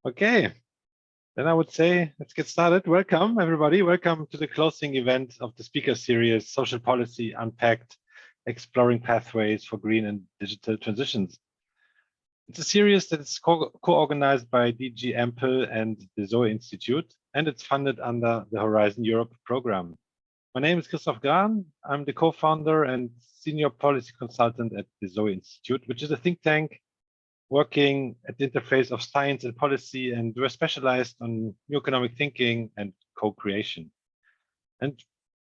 Okay, then I would say let's get started. Welcome, everybody. Welcome to the closing event of the speaker series, Social Policy Unpacked, Exploring Pathways for Green and Digital Transitions. It's a series that is co-organized by DG EMPL and the ZOE Institute, and it's funded under the Horizon Europe program. My name is Christoph Gran. I'm the co-founder and senior policy consultant at the ZOE Institute, which is a think tank working at the interface of science and policy, and we're specialized on new economic thinking and co-creation. And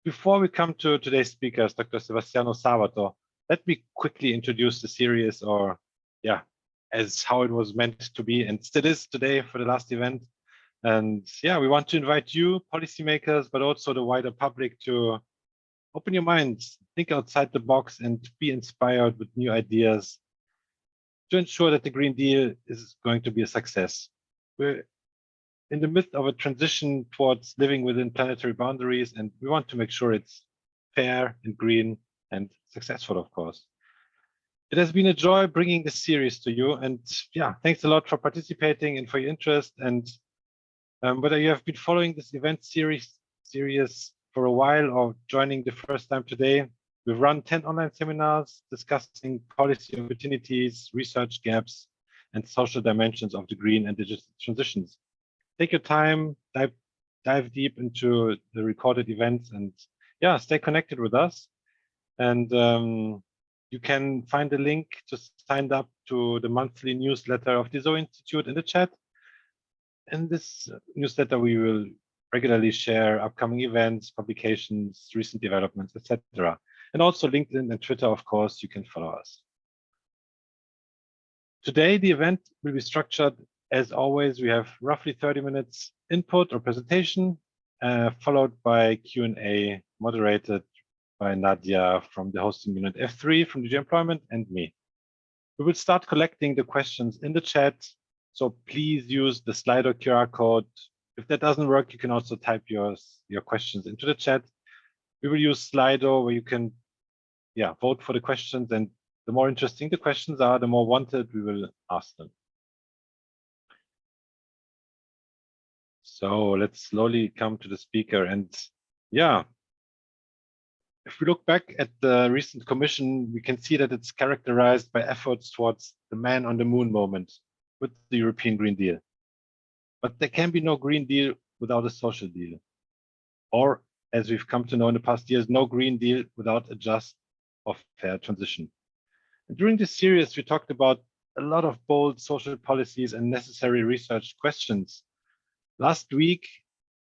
before we come to today's speakers, Dr. Sebastiano Sabato, let me quickly introduce the series, or as how it was meant to be and still is today for the last event. And we want to invite you, policymakers, but also the wider public, to open your minds, think outside the box, and be inspired with new ideas to ensure that the Green Deal is going to be a success. We're in the midst of a transition towards living within planetary boundaries, and we want to make sure it's fair and green and successful, of course. It has been a joy bringing this series to you, and thanks a lot for participating and for your interest. And whether you have been following this event series for a while or joining the first time today, we've run 10 online seminars discussing policy opportunities, research gaps, and social dimensions of the green and digital transitions. Take your time, dive deep into the recorded events, and stay connected with us. And you can find the link to sign up to the monthly newsletter of the ZOE Institute in the chat. In this newsletter, we will regularly share upcoming events, publications, recent developments, etc. And also LinkedIn and Twitter, of course, you can follow us. Today, the event will be structured as always. We have roughly 30 minutes input or presentation, followed by Q&A moderated by Nadia from the hosting unit F3 from DG Employment and me. We will start collecting the questions in the chat, so please use the Slido QR code. If that doesn't work, you can also type your questions into the chat. We will use Slido, where you can vote for the questions, and the more interesting the questions are, the more wanted we will ask them. So let's slowly come to the speaker. And if we look back at the recent commission, we can see that it's characterized by efforts towards the man on the moon moment with the European Green Deal. But there can be no Green Deal without a social deal. Or, as we've come to know in the past years, no Green Deal without a just or fair transition. And during this series, we talked about a lot of bold social policies and necessary research questions. Last week,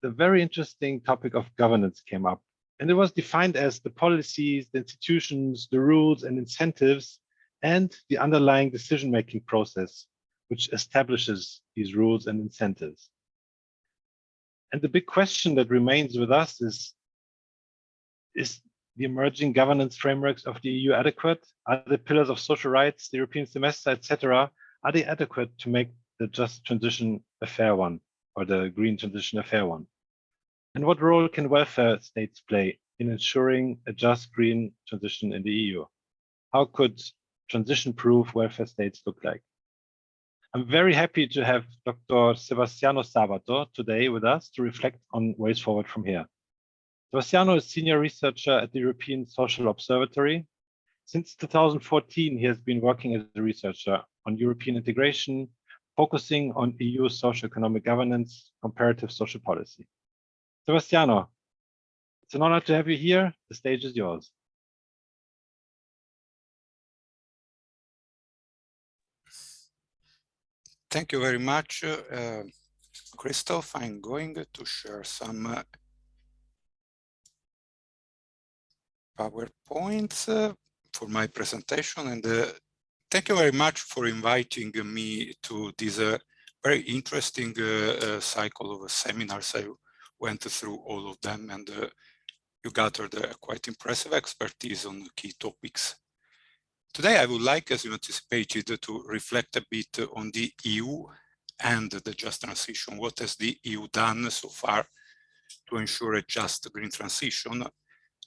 the very interesting topic of governance came up, and it was defined as the policies, the institutions, the rules and incentives, and the underlying decision-making process, which establishes these rules and incentives. And the big question that remains with us is the emerging governance frameworks of the EU adequate? Are the pillars of social rights, the European semester, etc., are they adequate to make the just transition a fair one, or the green transition a fair one? And what role can welfare states play in ensuring a just green transition in the EU? How could transition-proof welfare states look like? I'm very happy to have Dr. Sebastiano Sabato today with us to reflect on ways forward from here. Sebastiano is senior researcher at the European Social Observatory. Since 2014, he has been working as a researcher on European integration, focusing on EU socio-economic governance, comparative social policy. Sebastiano, it's an honor to have you here. The stage is yours. Thank you very much, Christoph. I'm going to share some PowerPoints for my presentation, and thank you very much for inviting me to this very interesting cycle of seminars. I went through all of them, and you gathered a quite impressive expertise on key topics. Today, I would like, as you anticipated, to reflect a bit on the EU and the just transition. What has the EU done so far to ensure a just green transition?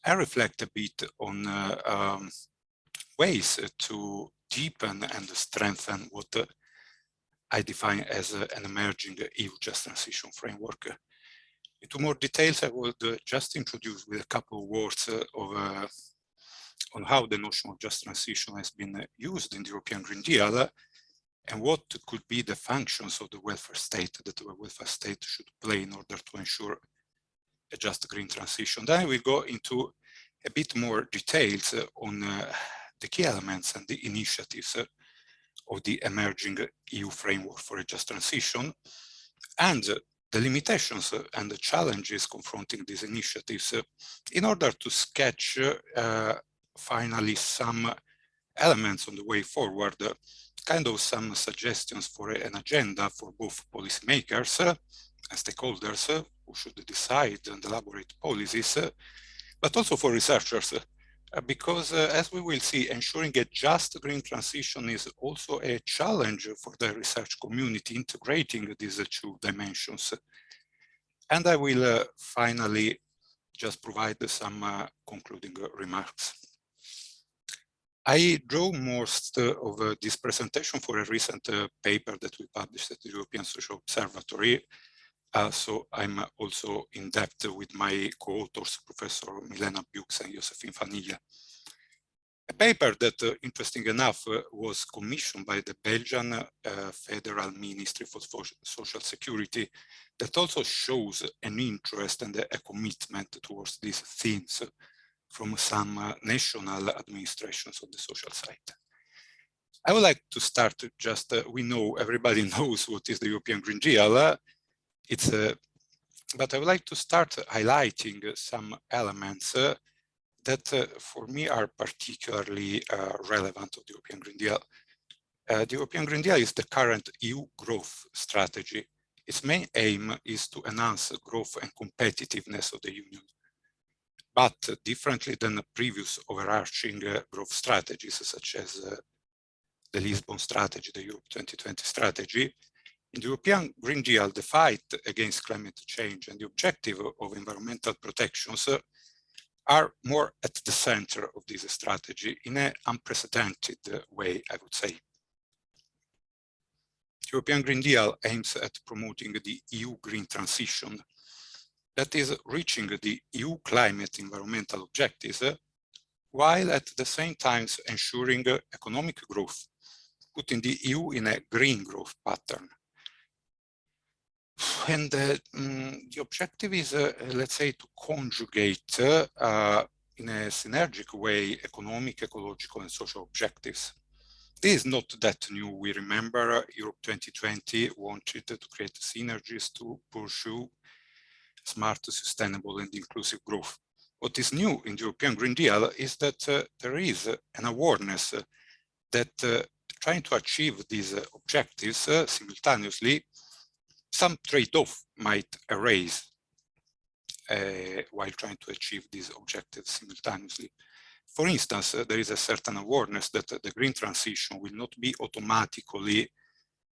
I reflect a bit on ways to deepen and strengthen what I define as an emerging EU just transition framework. Into more details, I would just introduce with a couple of words on how the notion of just transition has been used in the European Green Deal and what could be the functions of the welfare state that the welfare state should play in order to ensure a just green transition. Then we go into a bit more details on the key elements and the initiatives of the emerging EU framework for a just transition, and the limitations and the challenges confronting these initiatives in order to sketch finally some elements on the way forward, kind of some suggestions for an agenda for both policymakers and stakeholders who should decide and elaborate policies, but also for researchers, because as we will see, ensuring a just green transition is also a challenge for the research community, integrating these two dimensions. And I will finally just provide some concluding remarks. I drew most of this presentation for a recent paper that we published at the European Social Observatory. So I'm also in depth with my co-authors, Professor Milena Bux and Josephine Vanilla. A paper that, interesting enough, was commissioned by the Belgian Federal Ministry for Social Security, that also shows an interest and a commitment towards these themes from some national administrations on the social side. I would like to start just, we know, everybody knows what is the European Green Deal. But I would like to start highlighting some elements that for me are particularly relevant to the European Green Deal. The European Green Deal is the current EU growth strategy. Its main aim is to enhance growth and competitiveness of the Union. But differently than the previous overarching growth strategies, such as the Lisbon strategy, the Europe 2020 strategy, in the European Green Deal, the fight against climate change and the objective of environmental protections are more at the center of this strategy in an unprecedented way, I would say. The European Green Deal aims at promoting the EU green transition, that is reaching the EU climate environmental objectives, while at the same time ensuring economic growth, putting the EU in a green growth pattern. And the objective is, let's say, to conjugate in a synergic way economic, ecological, and social objectives. This is not that new. We remember Europe 2020 wanted to create synergies to pursue smart, sustainable, and inclusive growth. What is new in the European Green Deal is that there is an awareness that trying to achieve these objectives simultaneously, some trade-off might arise while trying to achieve these objectives simultaneously. For instance, there is a certain awareness that the green transition will not be automatically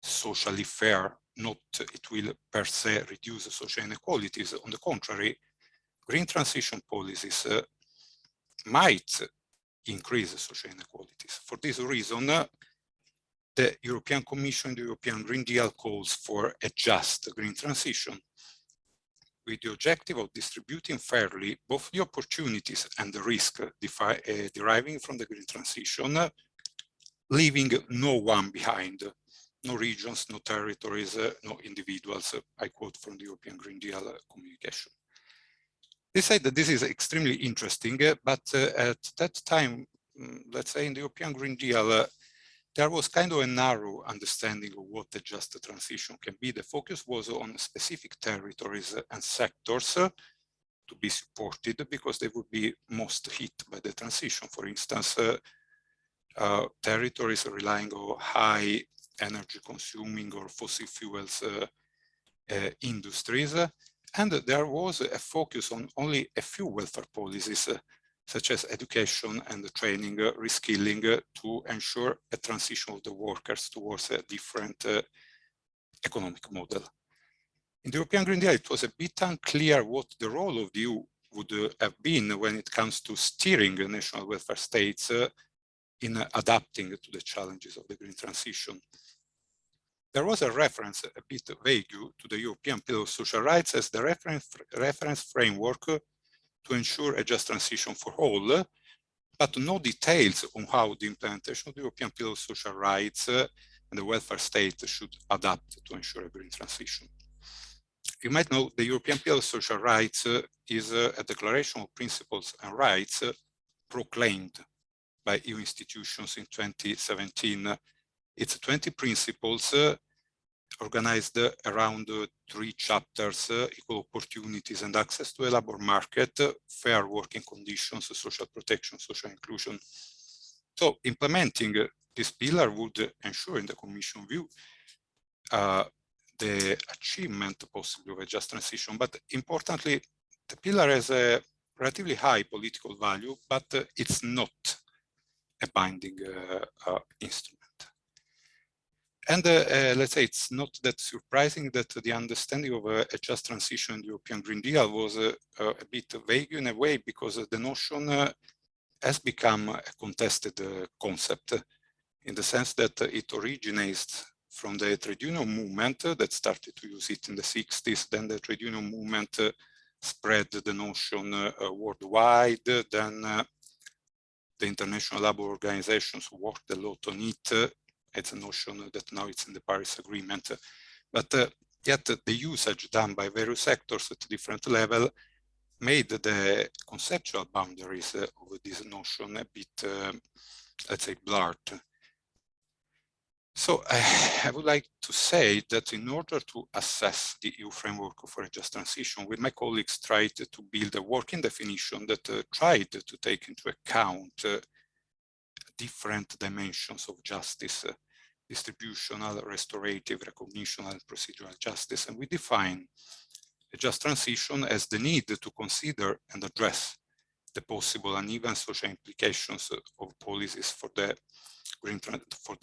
socially fair, it will per se reduce social inequalities. On the contrary, green transition policies might increase social inequalities. For this reason, the European Commission, the European Green Deal calls for a just green transition, with the objective of distributing fairly both the opportunities and the risk deriving from the green transition, leaving no one behind, no regions, no territories, no individuals. I quote from the European Green Deal communication. They say that this is extremely interesting, but at that time, let's say in the European Green Deal, there was kind of a narrow understanding of what a just transition can be. The focus was on specific territories and sectors to be supported because they would be most hit by the transition. For instance, territories relying on high energy consuming or fossil fuels industries. And there was a focus on only a few welfare policies, such as education and training, reskilling, to ensure a transition of the workers towards a different economic model. In the European Green Deal, it was a bit unclear what the role of the EU would have been when it comes to steering national welfare states in adapting to the challenges of the green transition. there was a reference, a bit vague, to the European Pillar of Social Rights as the reference framework to ensure a just transition for all, but no details on how the implementation of the European Pillar of Social Rights and the welfare state should adapt to ensure a green transition. You might know the European Pillar of Social Rights is a declaration of principles and rights proclaimed by EU institutions in 2017. It's 20 principles organized around 3 chapters: equal opportunities and access to a labor market, fair working conditions, social protection, social inclusion. So implementing this pillar would ensure, in the Commission view, the achievement possibly of a just transition. But importantly, the pillar has a relatively high political value, but it's not a binding instrument. And let's say it's not that surprising that the understanding of a just transition in the European Green Deal was a bit vague in a way, because the notion has become a contested concept, in the sense that it originates from the trade union movement that started to use it in the 60s. Then the trade union movement spread the notion worldwide. Then the international labor organizations worked a lot on it. It's a notion that now it's in the Paris Agreement. But yet the usage done by various sectors at different level made the conceptual boundaries of this notion a bit, let's say, blurred. So I would like to say that in order to assess the EU framework for a just transition, with my colleagues tried to build a working definition that tried to take into account different dimensions of justice, distributional, restorative, recognitional, and procedural justice. And we define a just transition as the need to consider and address the possible uneven social implications of policies for the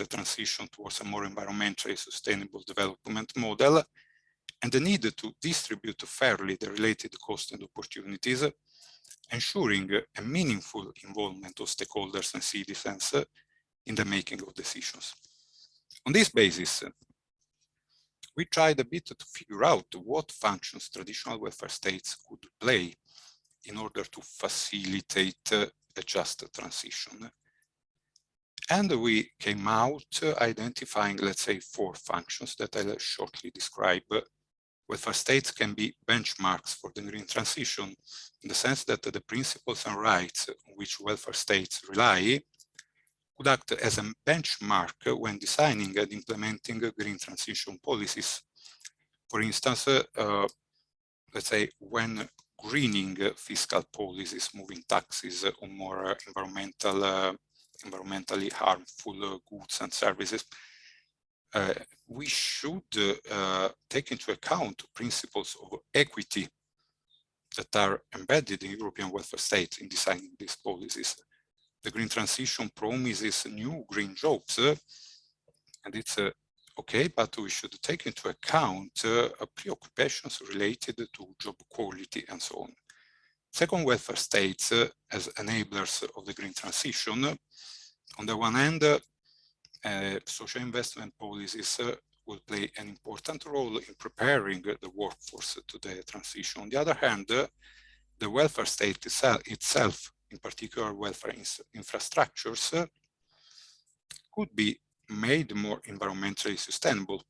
transition towards a more environmentally sustainable development model, and the need to distribute fairly the related costs and opportunities, ensuring a meaningful involvement of stakeholders and citizens in the making of decisions. On this basis, we tried a bit to figure out what functions traditional welfare states could play in order to facilitate a just transition. And we came out identifying, let's say, 4 functions that I'll shortly describe. Welfare states can be benchmarks for the green transition, in the sense that the principles and rights on which welfare states rely could act as a benchmark when designing and implementing green transition policies. For instance, let's say, when greening fiscal policies, moving taxes on more environmentally harmful goods and services, we should take into account principles of equity that are embedded in European welfare states in designing these policies. The green transition promises new green jobs, and it's okay, but we should take into account preoccupations related to job quality and so on. Second, welfare states as enablers of the green transition. On the one hand, social investment policies will play an important role in preparing the workforce to the transition. On the other hand, the welfare state itself, in particular welfare infrastructures, could be made more environmentally sustainable.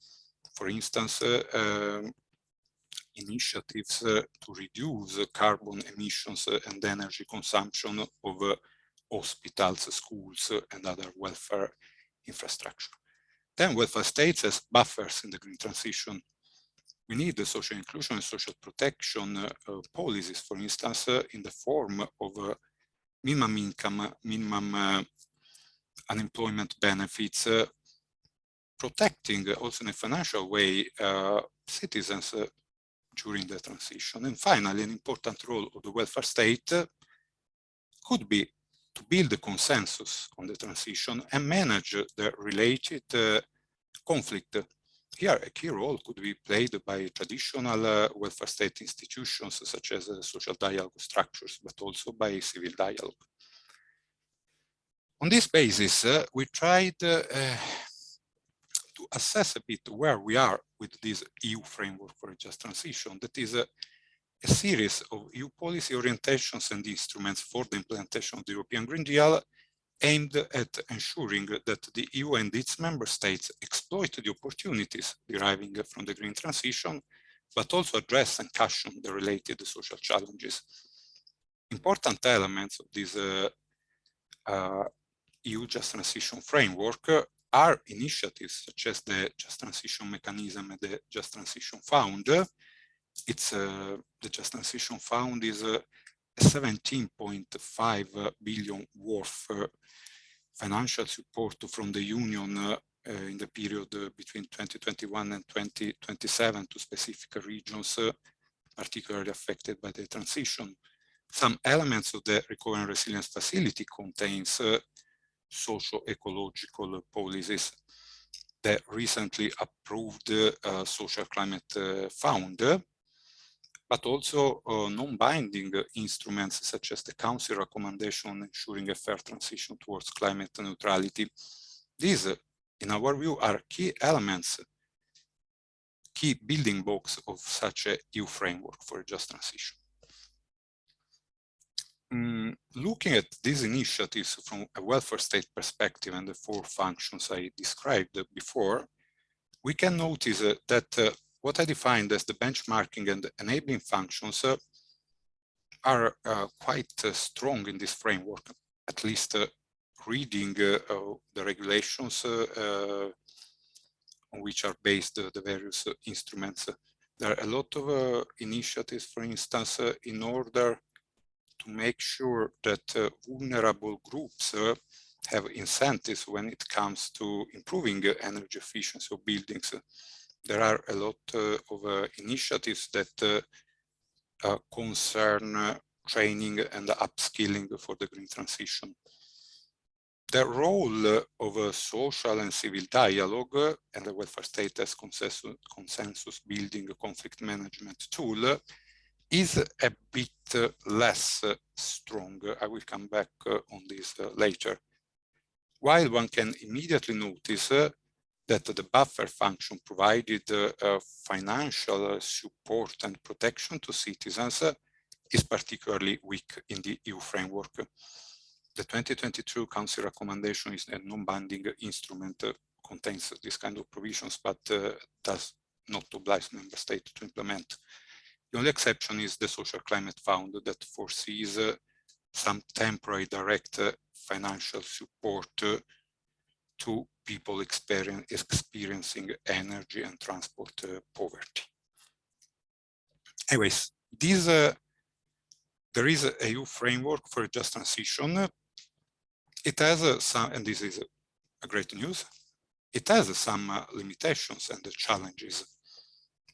For instance, initiatives to reduce carbon emissions and energy consumption of hospitals, schools, and other welfare infrastructure. Then welfare states as buffers in the green transition. We need the social inclusion and social protection policies, for instance, in the form of minimum income, minimum unemployment benefits, protecting also in a financial way citizens during the transition. And finally, an important role of the welfare state could be to build a consensus on the transition and manage the related conflict. Here, a key role could be played by traditional welfare state institutions, such as social dialogue structures, but also by civil dialogue. On this basis, we tried to to assess a bit where we are with this EU framework for a just transition. That is a series of EU policy orientations and instruments for the implementation of the European Green Deal, aimed at ensuring that the EU and its member states exploit the opportunities deriving from the green transition, but also address and cushion the related social challenges. Important elements of this EU Just Transition framework are initiatives such as the Just Transition Mechanism and the Just Transition Fund. The Just Transition Fund is a 17.5 billion worth financial support from the Union in the period between 2021 and 2027 to specific regions particularly affected by the transition. Some elements of the Recovery and Resilience Facility contains socio-ecological policies. The recently approved Social Climate Fund, but also non-binding instruments such as the Council recommendation on ensuring a fair transition towards climate neutrality. These, in our view, are key elements, key building blocks of such a EU framework for a just transition. Looking at these initiatives from a welfare state perspective and the four functions I described before, we can notice that what I defined as the benchmarking and enabling functions are quite strong in this framework, at least reading the regulations on which are based the various instruments. There are a lot of initiatives, for instance, in order to make sure that vulnerable groups have incentives when it comes to improving energy efficiency of buildings. There are a lot of initiatives that concern training and upskilling for the green transition. The role of a social and civil dialogue and the welfare state as consensus building conflict management tool is a bit less strong. I will come back on this later. While one can immediately notice that the buffer function provided financial support and protection to citizens is particularly weak in the EU framework. The 2022 Council recommendation is a non-binding instrument, contains this kind of provisions, but does not oblige member states to implement. The only exception is the Social Climate Fund that foresees some temporary direct financial support to people experiencing energy and transport poverty. Anyways, there is a EU framework for a just transition. It has some, and this is a great news, it has some limitations and challenges.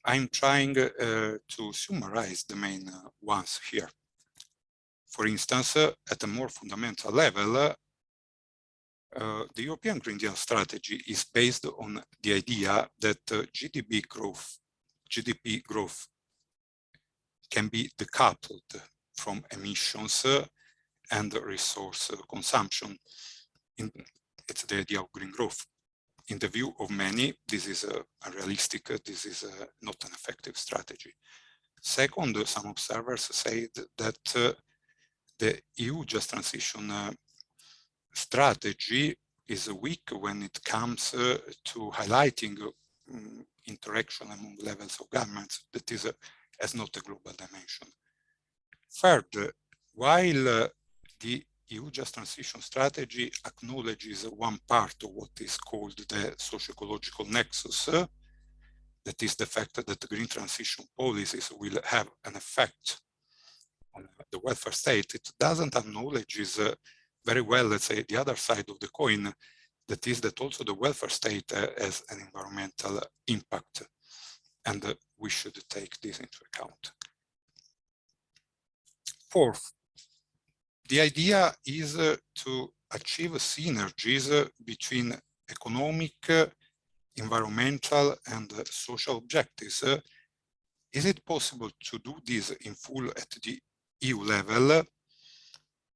I'm trying to summarize the main ones here. For instance, at a more fundamental level, the European Green Deal strategy is based on the idea that GDP growth can be decoupled from emissions and resource consumption. It's the idea of green growth. In the view of many, this is unrealistic, this is not an effective strategy. Second, some observers say that the EU Just Transition strategy is weak when it comes to highlighting interaction among levels of governments, that is has not a global dimension. Third, while the EU Just Transition strategy acknowledges one part of what is called the socio-ecological nexus, that is the fact that the green transition policies will have an effect on the welfare state, it doesn't acknowledge very well, let's say, the other side of the coin, that is that also the welfare state has an environmental impact, and we should take this into account. Fourth, the idea is to achieve synergies between economic, environmental, and social objectives. Is it possible to do this in full at the EU level,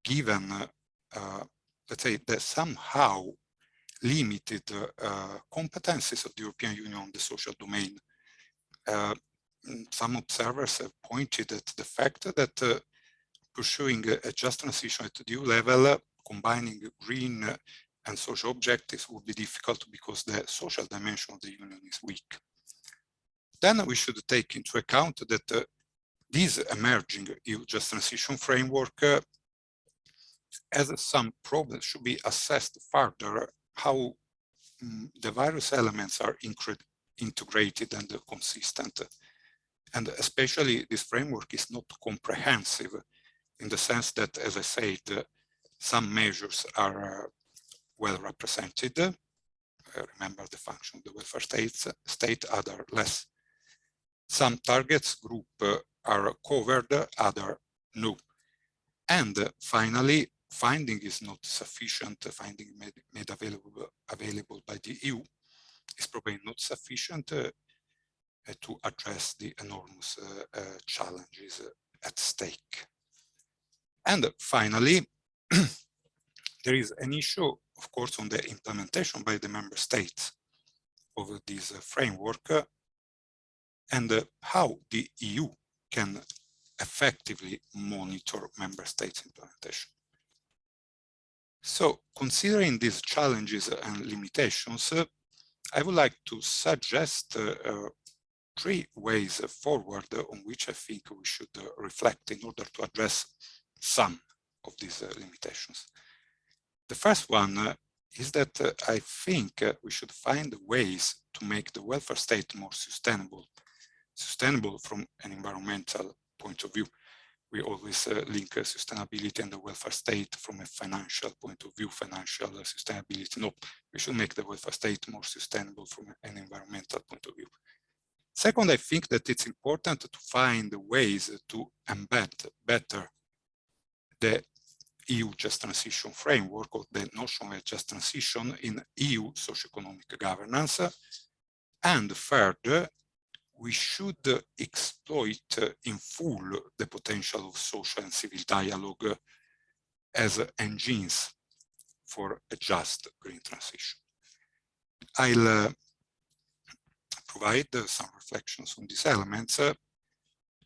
given, let's say, the somehow limited competencies of the European Union on the social domain. Some observers have pointed at the fact that pursuing a just transition at the EU level, combining green and social objectives would be difficult because the social dimension of the Union is weak. Then we should take into account that this emerging EU just transition framework has some problems, should be assessed further, how the various elements are integrated and consistent. And especially this framework is not comprehensive in the sense that, as I said, some measures are well represented. Remember the function of the welfare state, other less. Some targets group are covered, other no. And finally, finding is not sufficient. Finding made available by the EU is probably not sufficient to address the enormous challenges at stake. And finally, there is an issue, of course, on the implementation by the member states of this framework and how the EU can effectively monitor member states' implementation. So, considering these challenges and limitations, I would like to suggest 3 ways forward on which I think we should reflect in order to address some of these limitations. The first one is that I think we should find ways to make the welfare state more sustainable from an environmental point of view. We always link sustainability and the welfare state from a financial point of view, financial sustainability. No, we should make the welfare state more sustainable from an environmental point of view. Second, I think that it's important to find ways to embed better the EU just transition framework, or the notion of just transition, in EU socio-economic governance. And third, we should exploit in full the potential of social and civil dialogue as engines for a just green transition. I'll provide some reflections on these elements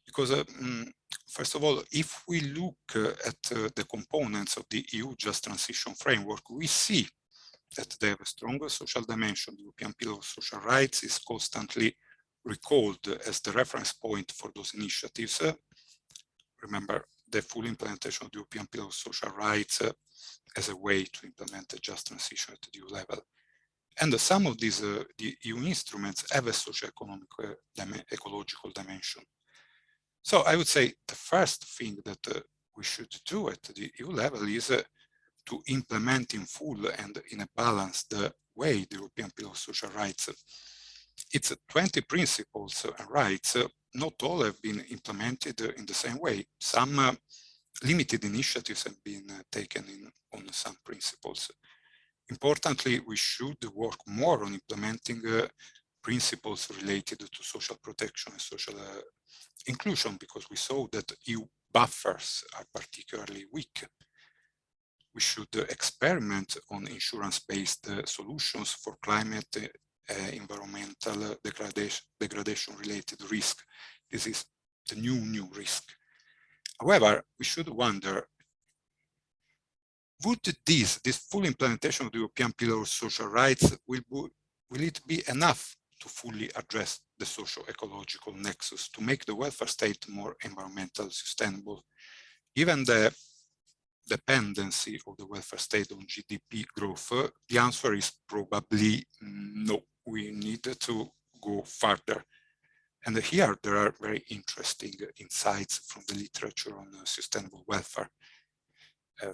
because first of all, if we look at the components of the EU just transition framework, we see that they have a stronger social dimension. The European Pillar of Social Rights is constantly recalled as the reference point for those initiatives. Remember, the full implementation of the European Pillar of Social Rights as a way to implement a just transition at the EU level. And some of these the EU instruments have a socio-economic, ecological dimension. So I would say the first thing that we should do at the EU level is to implement in full and in a balanced way the European Pillar of Social Rights. Its 20 principles and rights, not all have been implemented in the same way. Some limited initiatives have been taken on some principles. Importantly, we should work more on implementing principles related to social protection and social inclusion, because we saw that EU buffers are particularly weak. We should experiment on insurance-based solutions for climate, environmental degradation-related risk. This is the new risk. However, we should wonder, would this full implementation of the European Pillar of Social Rights, will it be enough to fully address the socio-ecological nexus, to make the welfare state more environmentally sustainable? Given the dependency of the welfare state on GDP growth, the answer is probably no. We need to go further. And here there are very interesting insights from the literature on sustainable welfare.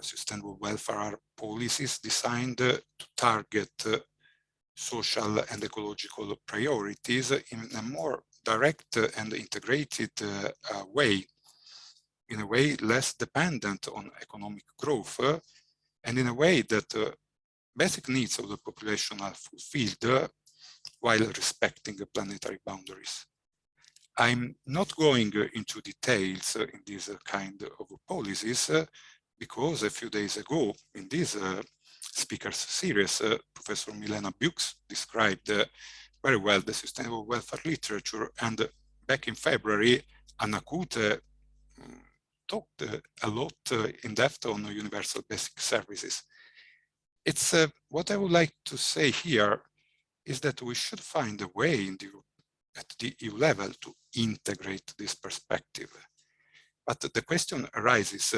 Sustainable welfare are policies designed to target social and ecological priorities in a more direct and integrated way, in a way less dependent on economic growth, and in a way that basic needs of the population are fulfilled while respecting planetary boundaries. I'm not going into details in this kind of policies because a few days ago in this speakers series, Professor Milena Bux described very well the sustainable welfare literature, and back in February, Anna Kute talked a lot in depth on universal basic services. It's what I would like to say here is that we should find a way at the EU level to integrate this perspective. But the question arises,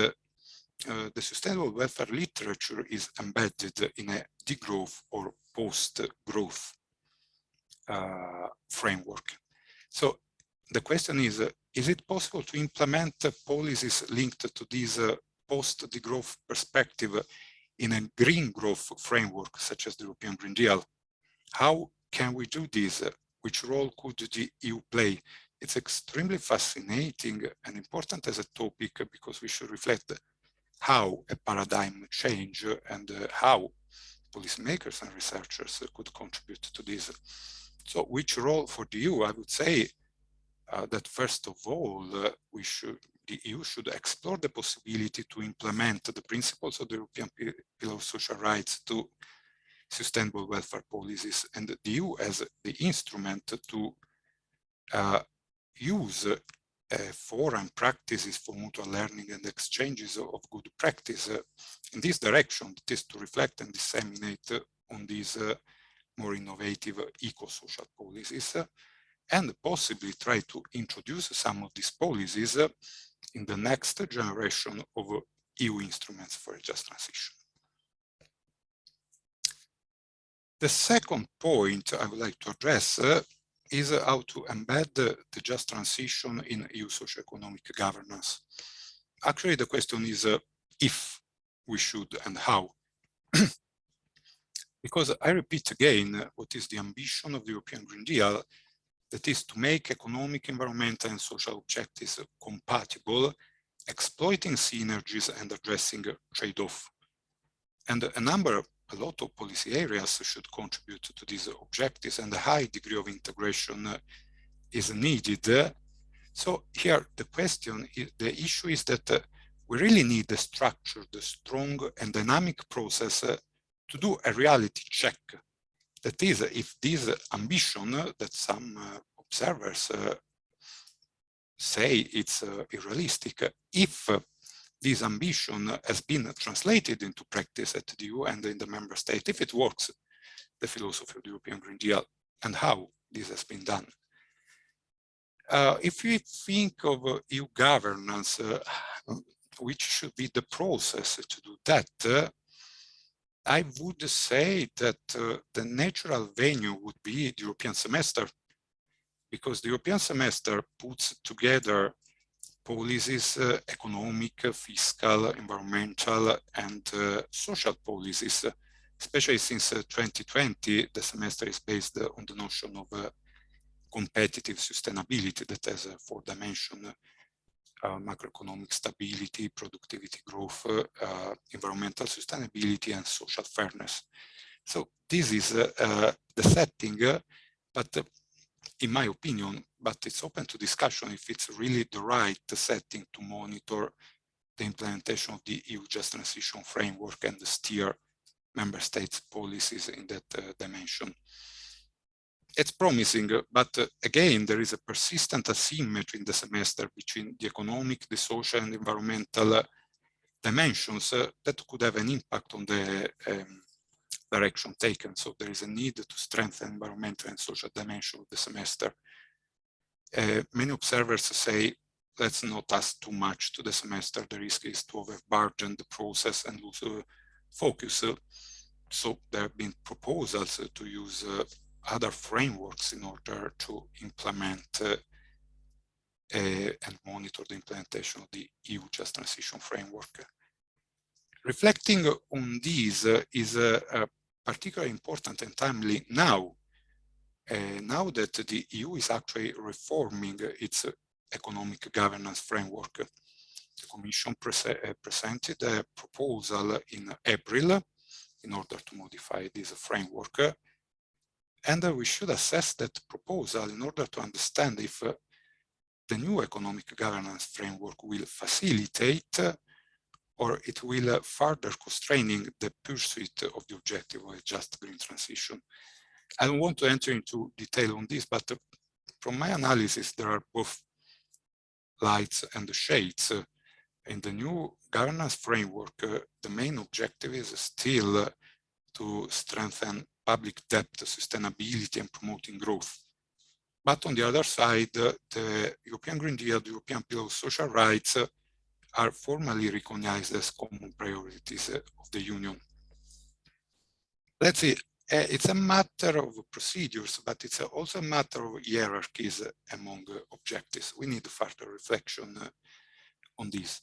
the sustainable welfare literature is embedded in a degrowth or post-growth framework. So the question is it possible to implement policies linked to this post-degrowth perspective in a green growth framework, such as the European Green Deal? How can we do this? Which role could the EU play? It's extremely fascinating and important as a topic, because we should reflect how a paradigm change and how policymakers and researchers could contribute to this. So which role for the EU? I would say that first of all, the EU should explore the possibility to implement the principles of the European Pillar of Social Rights to sustainable welfare policies, and the EU as the instrument to use forum practices for mutual learning and exchanges of good practice in this direction, that is to reflect and disseminate on these more innovative eco-social policies, and possibly try to introduce some of these policies in the next generation of EU instruments for a just transition. The second point I would like to address is how to embed the just transition in EU socio-economic governance. Actually, the question is if we should and how. Because I repeat again, what is the ambition of the European Green Deal? That is to make economic, environmental, and social objectives compatible, exploiting synergies and addressing trade-off. And a lot of policy areas should contribute to these objectives, and a high degree of integration is needed. So here the question is, the issue is that we really need a structured, strong and dynamic process to do a reality check. That is, if this ambition that some observers say it's unrealistic, if this ambition has been translated into practice at the EU and in the member state, if it works, the philosophy of the European Green Deal, and how this has been done. If we think of EU governance, which should be the process to do that, I would say that the natural venue would be the European semester, because the European semester puts together policies, economic, fiscal, environmental, and social policies, especially since 2020, the semester is based on the notion of competitive sustainability that has 4 dimensions: macroeconomic stability, productivity growth, environmental sustainability, and social fairness. So this is the setting, but in my opinion, but it's open to discussion if it's really the right setting to monitor the implementation of the EU Just Transition Framework and steer member states' policies in that dimension. It's promising, but again, there is a persistent asymmetry in the semester between the economic, the social, and environmental dimensions that could have an impact on the direction taken. So there is a need to strengthen environmental and social dimension of the semester. Many observers say, let's not ask too much to the semester. The risk is to overburden the process and lose focus. So there have been proposals to use other frameworks in order to implement and monitor the implementation of the EU Just Transition Framework. Reflecting on this is particularly important and timely now, now that the EU is actually reforming its economic governance framework. The Commission presented a proposal in April in order to modify this framework. And we should assess that proposal in order to understand if the new economic governance framework will facilitate or it will further constraining the pursuit of the objective of a just green transition. I don't want to enter into detail on this, but from my analysis, there are both lights and shades. In the new governance framework, the main objective is still to strengthen public debt sustainability and promoting growth. But on the other side, the European Green Deal, the European Pillar of Social Rights are formally recognized as common priorities of the Union. Let's see, it's a matter of procedures, but it's also a matter of hierarchies among objectives. We need further reflection on this.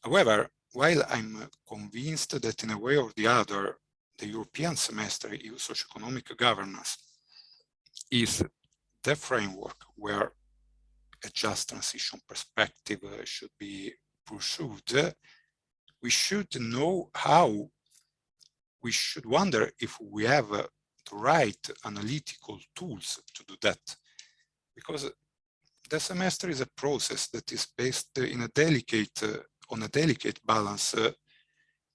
However, while I'm convinced that in a way or the other, the European semester EU socio-economic governance is the framework where a just transition perspective should be pursued, we should know how. We should wonder if we have the right analytical tools to do that, because the semester is a process that is based in a delicate, on a delicate balance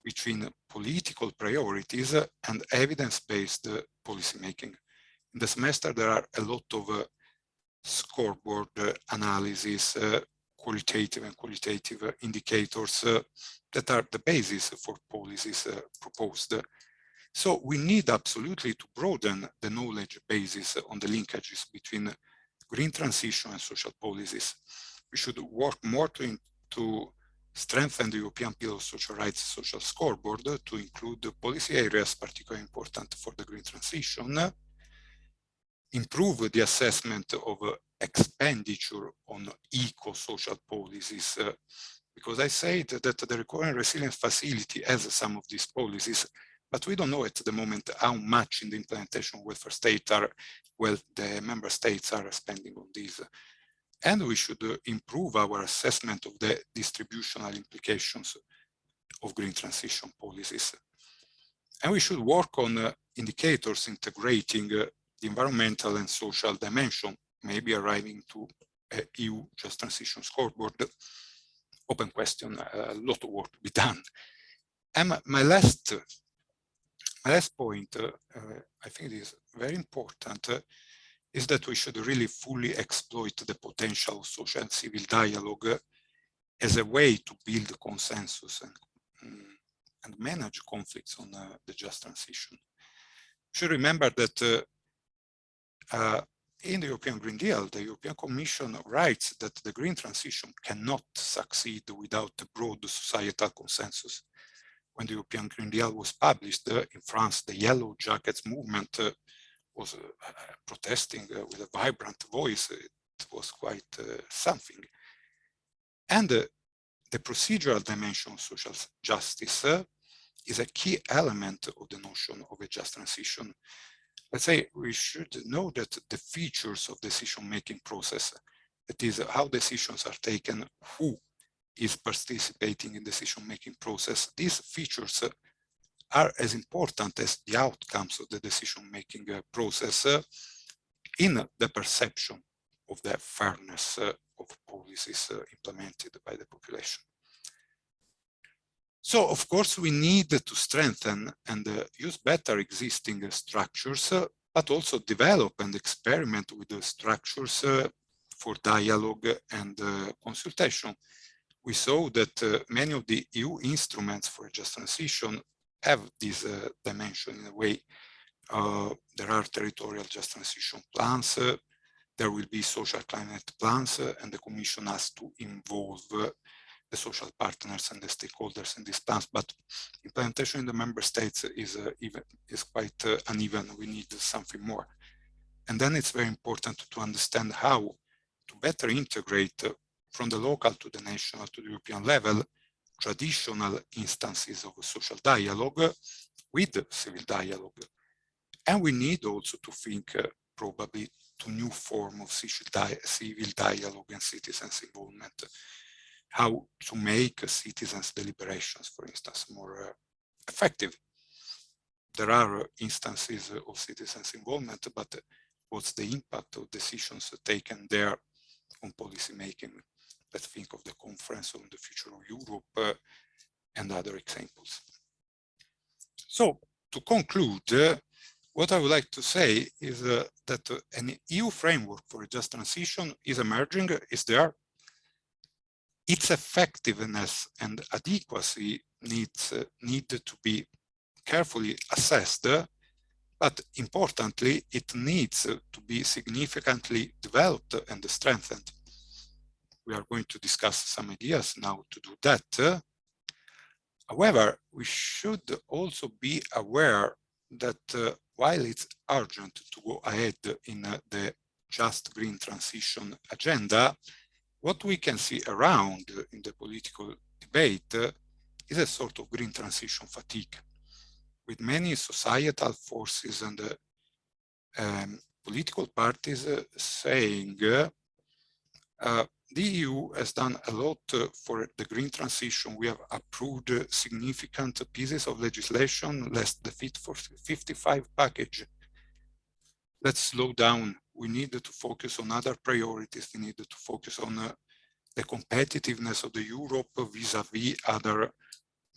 between political priorities and evidence-based policy making. In the semester, there are a lot of scoreboard analysis, qualitative and quantitative indicators that are the basis for policies proposed. So we need absolutely to broaden the knowledge basis on the linkages between green transition and social policies. We should work more to strengthen the European Pillar of Social Rights social scoreboard to include policy areas particularly important for the green transition, improve the assessment of expenditure on eco-social policies, because I said that the Recovery and Resilience Facility has some of these policies, but we don't know at the moment how much in the implementation of welfare state the member states are spending on these. And we should improve our assessment of the distributional implications of green transition policies. And we should work on indicators integrating the environmental and social dimension, maybe arriving to a EU Just Transition Scoreboard. Open question, a lot of work to be done. And my last point, I think it is very important, is that we should really fully exploit the potential of social and civil dialogue as a way to build consensus and manage conflicts on the just transition. We should remember that in the European Green Deal, the European Commission writes that the green transition cannot succeed without a broad societal consensus. When the European Green Deal was published in France, the Yellow Jackets movement was protesting with a vibrant voice. It was quite something. And the procedural dimension of social justice is a key element of the notion of a just transition. Let's say we should know that the features of decision-making process, that is how decisions are taken, who is participating in decision-making process, these features are as important as the outcomes of the decision-making process in the perception of the fairness of policies implemented by the population. So, of course, we need to strengthen and use better existing structures, but also develop and experiment with the structures for dialogue and consultation. We saw that many of the EU instruments for a just transition have this dimension in a way. There are territorial just transition plans, there will be social climate plans, and the Commission has to involve the social partners and the stakeholders in these plans, but implementation in the member states is quite uneven. We need something more. And then it's very important to understand how to better integrate from the local to the national to the European level traditional instances of social dialogue with civil dialogue. And we need also to think probably to new form of civil dialogue and citizens' involvement. How to make citizens' deliberations, for instance, more effective. There are instances of citizens' involvement, but what's the impact of decisions taken there on policy making? Let's think of the conference on the future of Europe and other examples. So to conclude, what I would like to say is that an EU framework for a just transition is emerging, is there. Its effectiveness and adequacy need to be carefully assessed, but importantly, it needs to be significantly developed and strengthened. We are going to discuss some ideas now to do that. However, we should also be aware that while it's urgent to go ahead in the just green transition agenda, what we can see around in the political debate is a sort of green transition fatigue, with many societal forces and political parties saying the EU has done a lot for the green transition. We have approved significant pieces of legislation, less the Fit for 55 package. Let's slow down. We need to focus on other priorities. We need to focus on the competitiveness of the Europe vis-a-vis other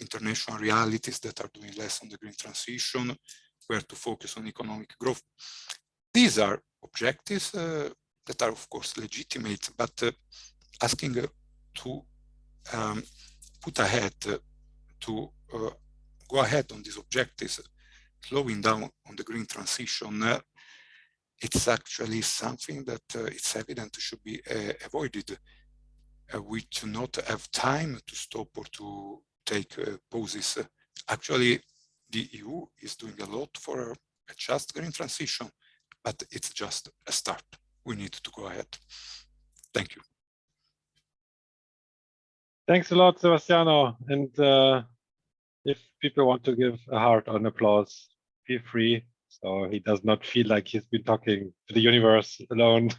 international realities that are doing less on the green transition, where to focus on economic growth. These are objectives that are of course legitimate, but asking to put ahead, to go ahead on these objectives, slowing down on the green transition, it's actually something that it's evident should be avoided. We do not have time to stop or to take pauses. Actually, the EU is doing a lot for a just green transition, but it's just a start. We need to go ahead. Thank you. Thanks a lot, Sebastiano. And if people want to give a heart or an applause, feel free. So he does not feel like he's been talking to the universe alone.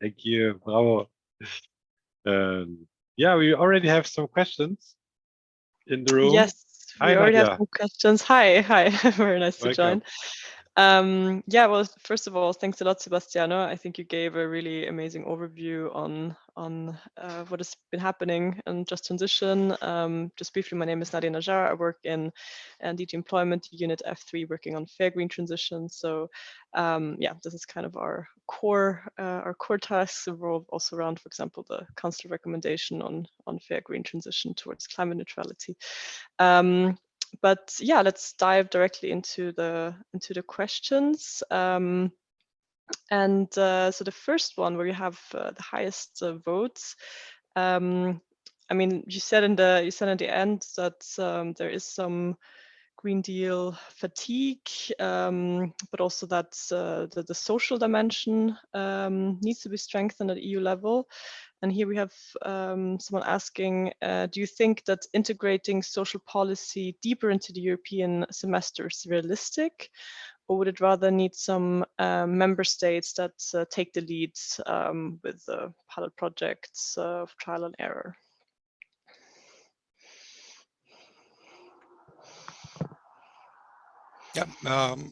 Thank you. Bravo. Yeah, we already have some questions in the room. Yes, we Hi, already Nadia. have some questions. Hi. Very nice to Welcome. join. Yeah, well, first of all, thanks a lot, Sebastiano. I think you gave a really amazing overview on what has been happening in Just Transition. Just briefly, my name is Nadia Najjar. I work in DG Employment Unit F3, working on fair green transition. So yeah, this is kind of our core tasks, revolve also around, for example, the Council recommendation on fair green transition towards climate neutrality. But yeah, let's dive directly into the questions. And so the first one, where you have the highest votes. I mean, you said in the end that there is some Green Deal fatigue, but also that the social dimension needs to be strengthened at EU level. And here we have someone asking, do you think that integrating social policy deeper into the European semester is realistic? Or would it rather need some member states that take the lead with pilot projects of trial and error? Yeah,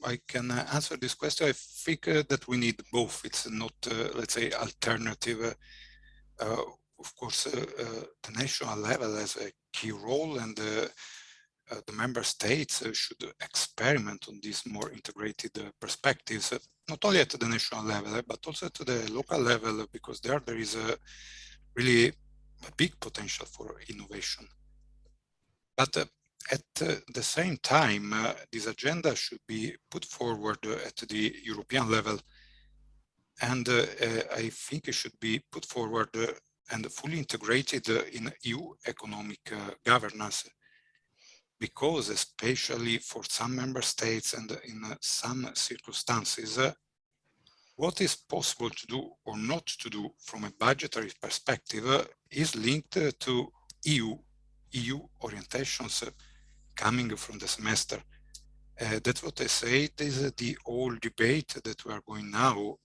I can answer this question. I think that we need both. It's not, let's say, alternative. Of course, the national level has a key role, and the member states should experiment on these more integrated perspectives, not only at the national level, but also at the local level, because there is a really a big potential for innovation. But at the same time, this agenda should be put forward at the European level, and I think it should be put forward and fully integrated in EU economic governance, because especially for some member states and in some circumstances, what is possible to do or not to do from a budgetary perspective is linked to EU orientations coming from the semester. That's what I say. This is the whole debate that we are going now.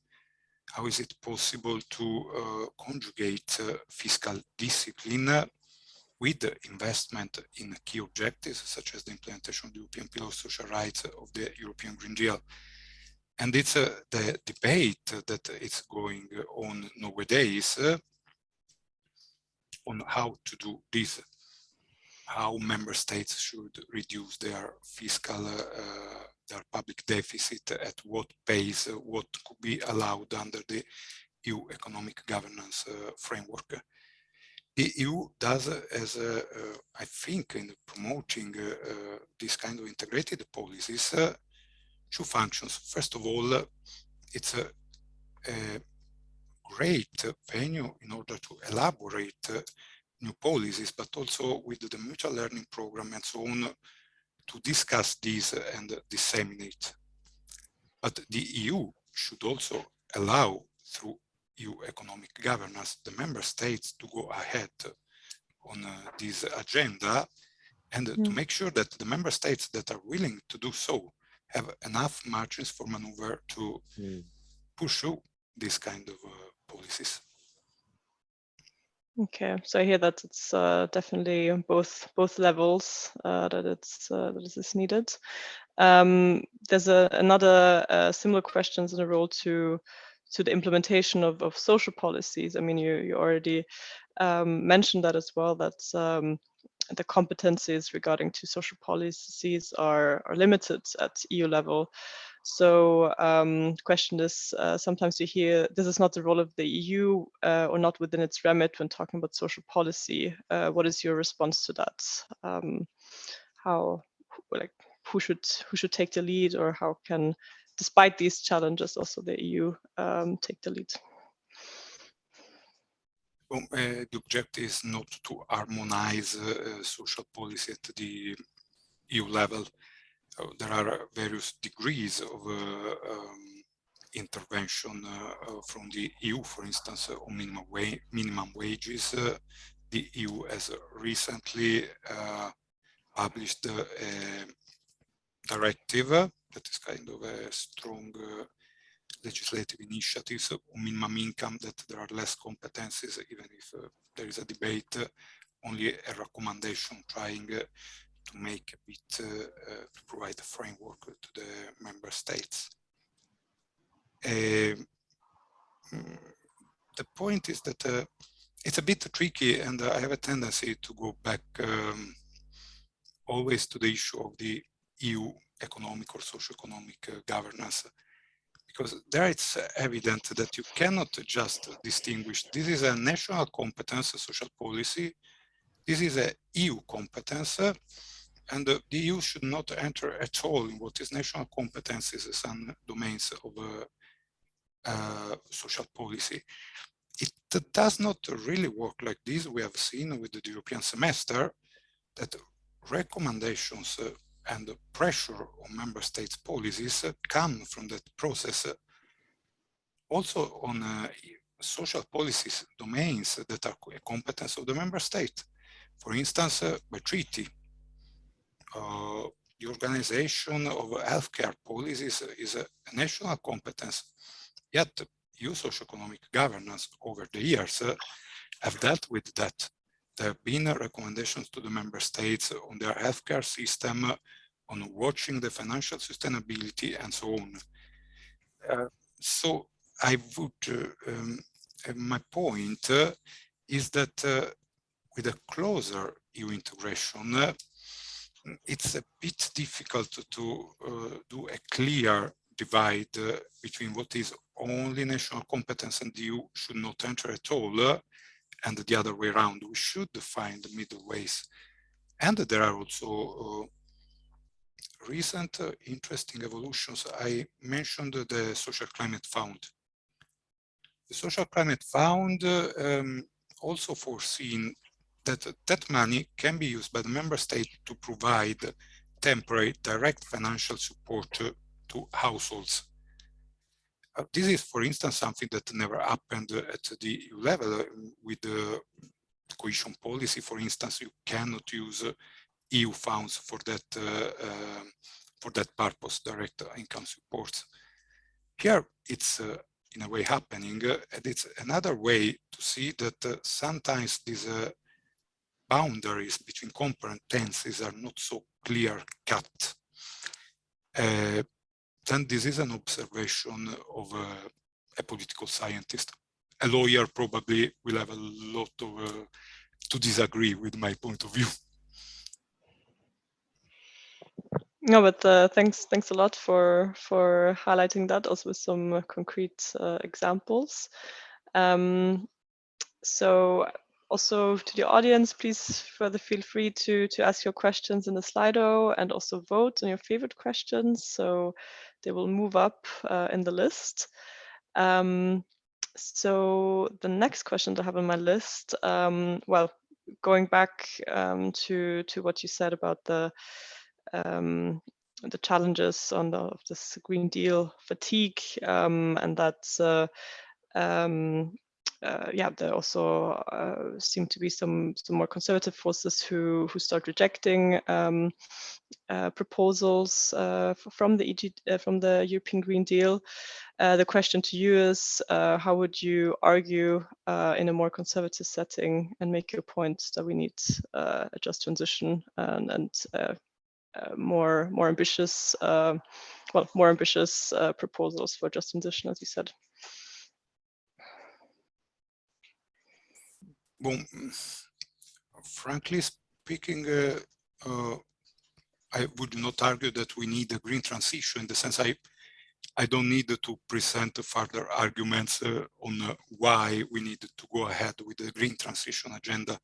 How is it possible to conjugate fiscal discipline with investment in key objectives, such as the implementation of the European Pillar of Social Rights of the European Green Deal? And it's the debate that is going on nowadays on how to do this. how member states should reduce their fiscal, their public deficit, at what pace, what could be allowed under the EU economic governance framework. The EU does, I think, in promoting this kind of integrated policies, two functions. First of all, it's a great venue in order to elaborate new policies, but also with the mutual learning program and so on, to discuss these and disseminate. But the EU should also allow, through EU economic governance, the member states to go ahead on this agenda, and to make sure that the member states that are willing to do so have enough margins for maneuver to pursue this kind of policies. Okay, so I hear that it's definitely both levels that it is needed. There's another similar questions in a role to the implementation of social policies. I mean, you already mentioned that as well, that the competencies regarding to social policies are limited at EU level. So the question is, sometimes you hear this is not the role of the EU or not within its remit when talking about social policy. What is your response to that? Who should take the lead, or how can, despite these challenges, also the EU take the lead? Well, the objective is not to harmonize social policy at the EU level. There are various degrees of intervention from the EU, for instance, on minimum wages. The EU has recently published a directive that is kind of a strong legislative initiatives on minimum income, that there are less competencies, even if there is a debate, only a recommendation trying to make a bit, to provide a framework to the member states. The point is that it's a bit tricky, and I have a tendency to go back always to the issue of the EU economic or socio-economic governance, because there it's evident that you cannot just distinguish, this is a national competence, social policy, this is a EU competence, and the EU should not enter at all in what is national competences in some domains of social policy. It does not really work like this. We have seen with the European semester that recommendations and the pressure on member states' policies come from that process. Also on social policies domains that are a competence of the member state. For instance, by treaty, the organization of healthcare policies is a national competence. Yet, EU socio-economic governance over the years have dealt with that. There have been recommendations to the member states on their healthcare system, on watching the financial sustainability, and so on. So I would, my point is that with a closer EU integration, it's a bit difficult to do a clear divide between what is only national competence and the EU should not enter at all, and the other way around. We should find middle ways. And there are also recent interesting evolutions. I mentioned the Social Climate Fund. The Social Climate Fund also foreseen that that money can be used by the member state to provide temporary direct financial support to households. This is, for instance, something that never happened at the EU level. With the cohesion policy, for instance, you cannot use EU funds for that purpose, direct income support. Here, it's in a way happening, and it's another way to see that sometimes these boundaries between competencies are not so clear-cut. Then this is an observation of a political scientist. A lawyer probably will have a lot of to disagree with my point of view. No, but thanks a lot for highlighting that, also with some concrete examples. So also to the audience, please further feel free to ask your questions in the Slido, and also vote on your favorite questions, so they will move up in the list. So the next question I have on my list, well, going back to what you said about the challenges of this Green Deal fatigue, and that's yeah, there also seem to be some more conservative forces who start rejecting proposals from the European Green Deal. The question to you is, how would you argue in a more conservative setting and make your point that we need a just transition and more ambitious, more ambitious proposals for just transition, as you said? Well, frankly speaking, I would not argue that we need a green transition, in the sense I don't need to present further arguments on why we need to go ahead with the green transition agenda.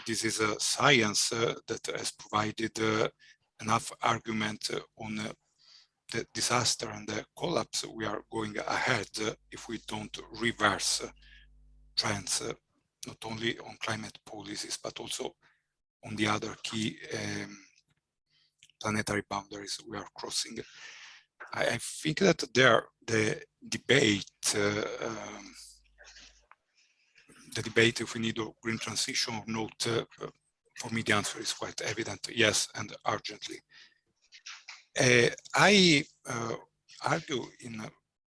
This is a science that has provided enough argument on the disaster and the collapse we are going ahead if we don't reverse trends, not only on climate policies, but also on the other key planetary boundaries we are crossing. I think that the debate if we need a green transition or not, for me the answer is quite evident: yes, and urgently. I argue in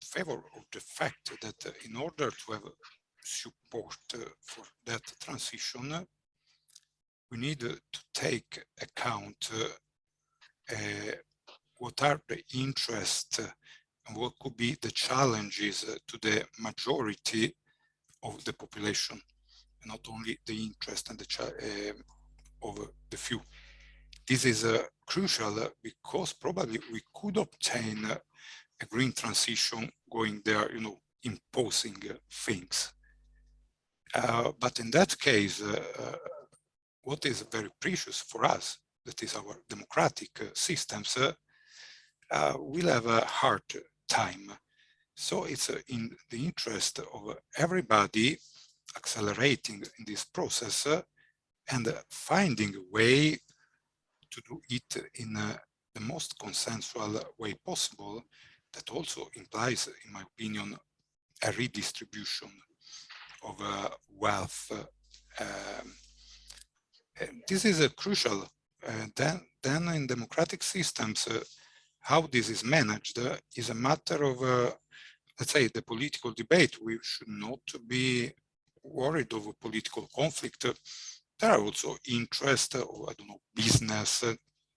favor of the fact that in order to have support for that transition, we need to take account what are the interests and what could be the challenges to the majority of the population, and not only the interest and the of the few. This is crucial because probably we could obtain a green transition going there, imposing things. But in that case, what is very precious for us, that is our democratic systems, will have a hard time. So it's in the interest of everybody accelerating in this process and finding a way to do it in the most consensual way possible. That also implies, in my opinion, a redistribution of wealth. This is crucial. Then in democratic systems, how this is managed is a matter of, let's say, the political debate. We should not be worried of a political conflict. There are also interests, or I don't know, business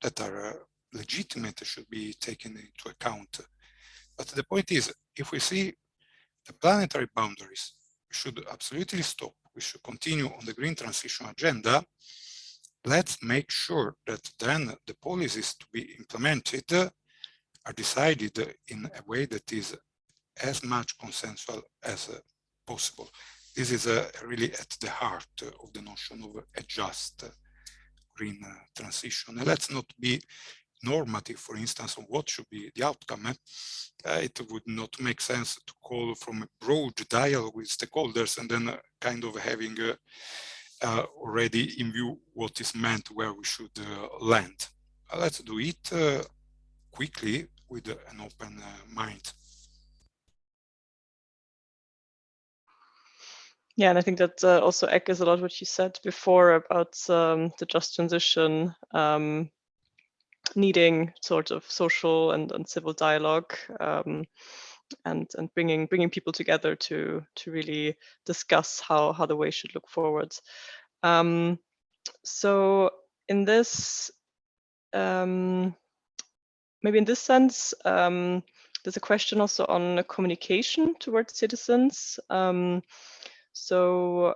that are legitimate, should be taken into account. But the point is, if we see the planetary boundaries, we should absolutely stop. We should continue on the green transition agenda. Let's make sure that then the policies to be implemented are decided in a way that is as much consensual as possible. This is really at the heart of the notion of a just green transition. And let's not be normative, for instance, on what should be the outcome. It would not make sense to call from a broad dialogue with stakeholders and then kind of having already in view what is meant, where we should land. Let's do it quickly with an open mind. Yeah, and I think that also echoes a lot what you said before about the just transition needing sort of social and civil dialogue, and bringing people together to really discuss how the way should look forward. So in this, maybe in this sense, there's a question also on communication towards citizens. So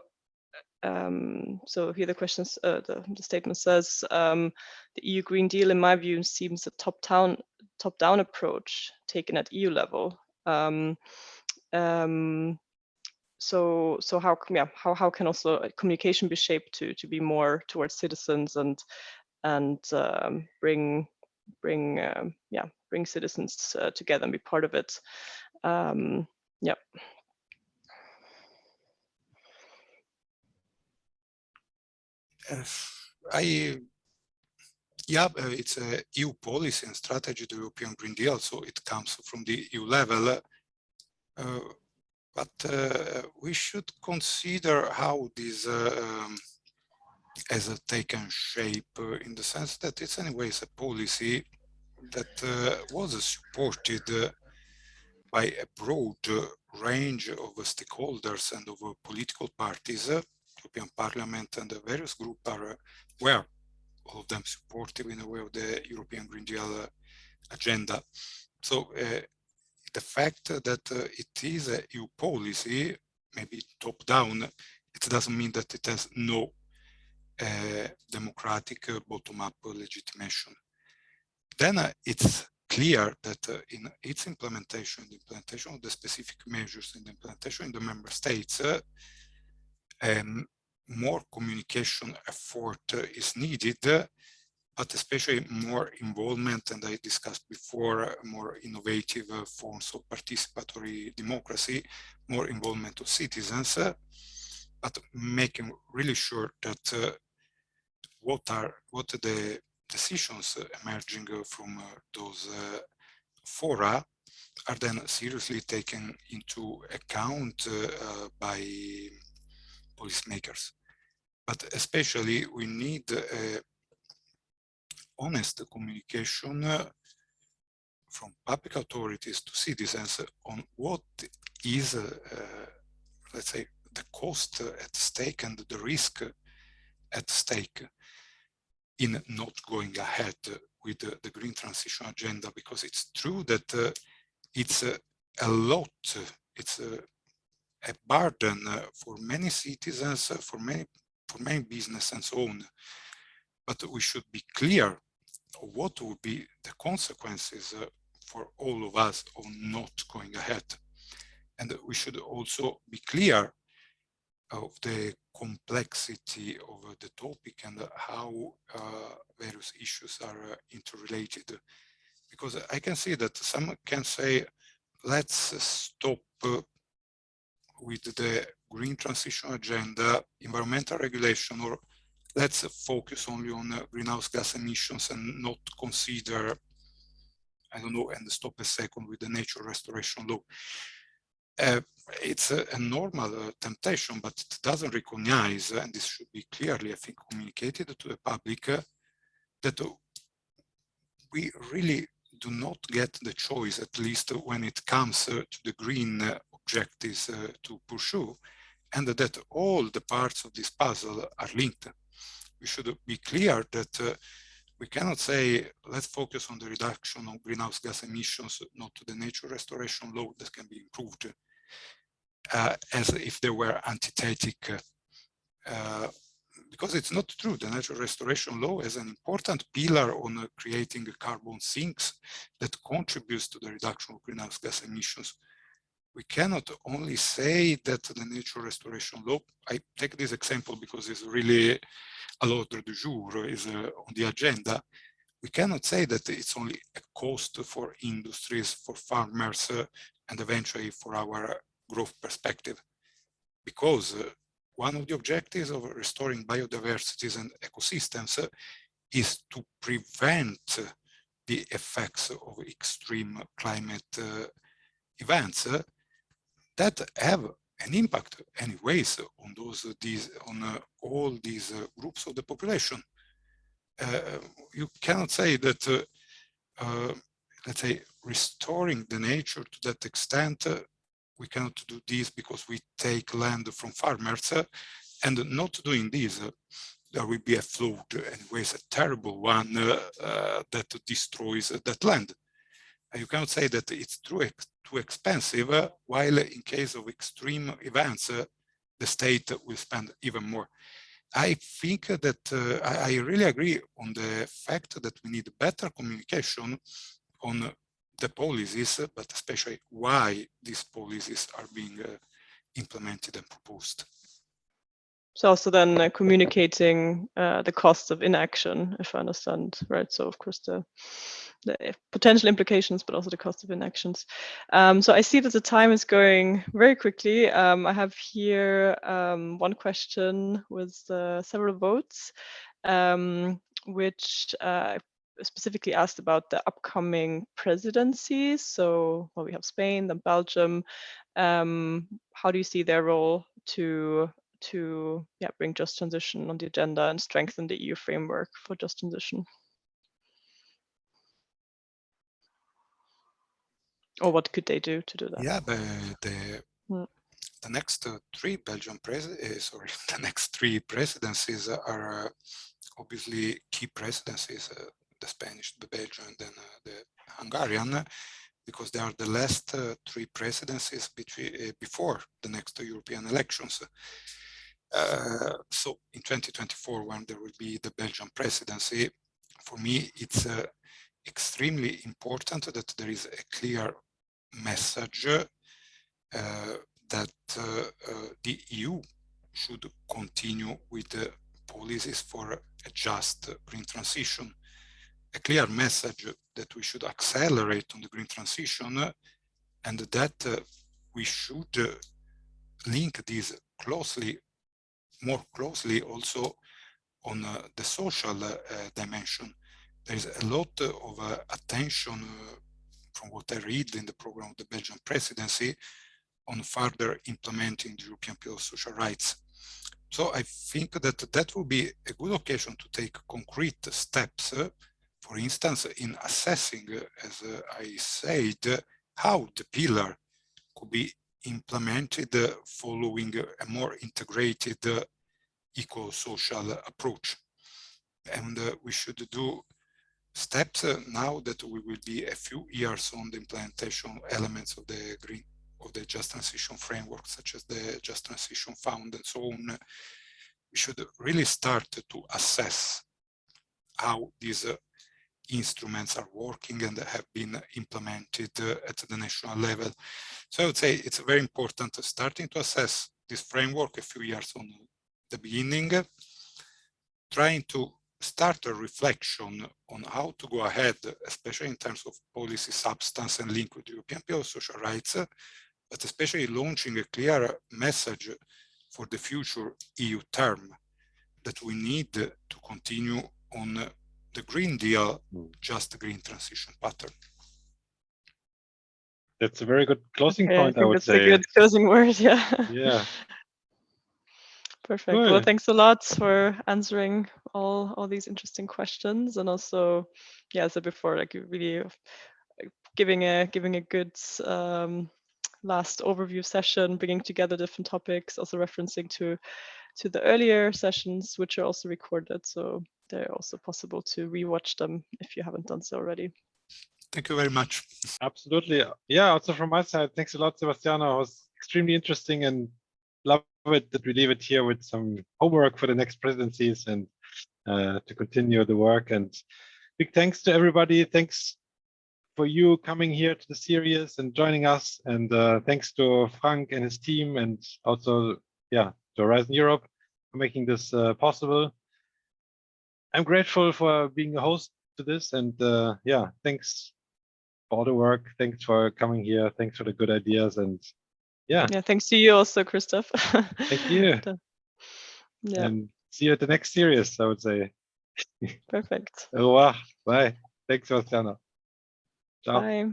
so here the questions, the statement says, the EU Green Deal, in my view, seems a top-down approach taken at EU level. So how can also communication be shaped to be more towards citizens and bring citizens together and be part of it? Yeah. It's a EU policy and strategy, the European Green Deal, so it comes from the EU level. But we should consider how this has taken shape in the sense that it's anyways a policy that was supported by a broad range of stakeholders and of political parties. European Parliament and the various groups were all of them supportive in a way of the European Green Deal agenda. So the fact that it is a EU policy, maybe top-down, it doesn't mean that it has no democratic bottom-up legitimation. Then it's clear that in its implementation, the implementation of the specific measures and the implementation in the member states, more communication effort is needed, but especially more involvement, and I discussed before, more innovative forms of participatory democracy, more involvement of citizens, but making really sure that what the decisions emerging from those fora are then seriously taken into account by policymakers. But especially we need honest communication from public authorities to citizens on what is, let's say, the cost at stake and the risk at stake in not going ahead with the green transition agenda, because it's true that it's a lot, it's a burden for many citizens, for many business and so on. But we should be clear of what will be the consequences for all of us of not going ahead. And we should also be clear of the complexity of the topic and how various issues are interrelated. Because I can see that some can say, let's stop with the green transition agenda, environmental regulation, or let's focus only on greenhouse gas emissions and not consider, I don't know, and stop a second with the nature restoration law. It's a normal temptation, but it doesn't recognize, and this should be clearly, I think, communicated to the public, that we really do not get the choice, at least when it comes to the green objectives to pursue, and that all the parts of this puzzle are linked. We should be clear that we cannot say, let's focus on the reduction of greenhouse gas emissions, not to the nature restoration law that can be improved, as if they were antithetic, because it's not true. The natural restoration law is an important pillar on creating carbon sinks that contributes to the reduction of greenhouse gas emissions. We cannot only say that the nature restoration law, I take this example because it's really à l'ordre du jour, is on the agenda. We cannot say that it's only a cost for industries, for farmers, and eventually for our growth perspective, because one of the objectives of restoring biodiversities and ecosystems is to prevent the effects of extreme climate events that have an impact anyways on all these groups of the population. You cannot say that, let's say, restoring the nature to that extent, we cannot do this because we take land from farmers, and not doing this, there will be a flood, anyways, a terrible one that destroys that land. You cannot say that it's too expensive, while in case of extreme events, the state will spend even more. I think that I really agree on the fact that we need better communication on the policies, but especially why these policies are being implemented and proposed. So also then communicating the cost of inaction, if I understand right. So of course the potential implications, but also the cost of inactions. So I see that the time is going very quickly. I have here one question with several votes, which specifically asked about the upcoming presidencies. So well, we have Spain, then Belgium. How do you see their role to bring just transition on the agenda and strengthen the EU framework for just transition? Or what could they do to do that? Yeah, the next three the next three presidencies are obviously key presidencies, the Spanish, the Belgian, and then the Hungarian, because they are the last three presidencies before the next European elections. So in 2024, when there will be the Belgian presidency, for me, it's extremely important that there is a clear message that the EU should continue with the policies for a just green transition. A clear message that we should accelerate on the green transition, and that we should link this more closely also on the social dimension. There is a lot of attention from what I read in the program of the Belgian presidency on further implementing the European Pillar of Social Rights. So I think that that will be a good occasion to take concrete steps, for instance, in assessing, as I said, how the pillar could be implemented following a more integrated eco-social approach. And we should do steps now that we will be a few years on the implementation elements of the Just Transition framework, such as the Just Transition Fund and so on. We should really start to assess how these instruments are working and have been implemented at the national level. So I would say it's very important starting to assess this framework a few years on the beginning, trying to start a reflection on how to go ahead, especially in terms of policy substance and link with the European Pillar of Social Rights, but especially launching a clear message for the future EU term that we need to continue on the Green Deal, just green transition pattern. That's a very good closing point, I would say. That's a good closing word, yeah. Yeah. Perfect. Cool. Well, thanks a lot for answering all these interesting questions, and also, yeah, as I said before, like really giving a good last overview session, bringing together different topics, also referencing to the earlier sessions, which are also recorded, so they're also possible to rewatch them if you haven't done so already. Thank you very much. Absolutely. Yeah, also from my side, thanks a lot, Sebastiano. It was extremely interesting, and love it that we leave it here with some homework for the next presidencies and to continue the work. And big thanks to everybody. Thanks for you coming here to the series and joining us. And thanks to Frank and his team, and also, yeah, to Horizon Europe for making this possible. I'm grateful for being a host to this, and yeah, thanks for all the work. Thanks for coming here. Thanks for the good ideas, and yeah. Yeah, thanks to you also, Christoph. Thank you. Yeah. And see you at the next series, I would say. Perfect. Au revoir. Bye. Thanks, Sebastiano. Ciao. Bye.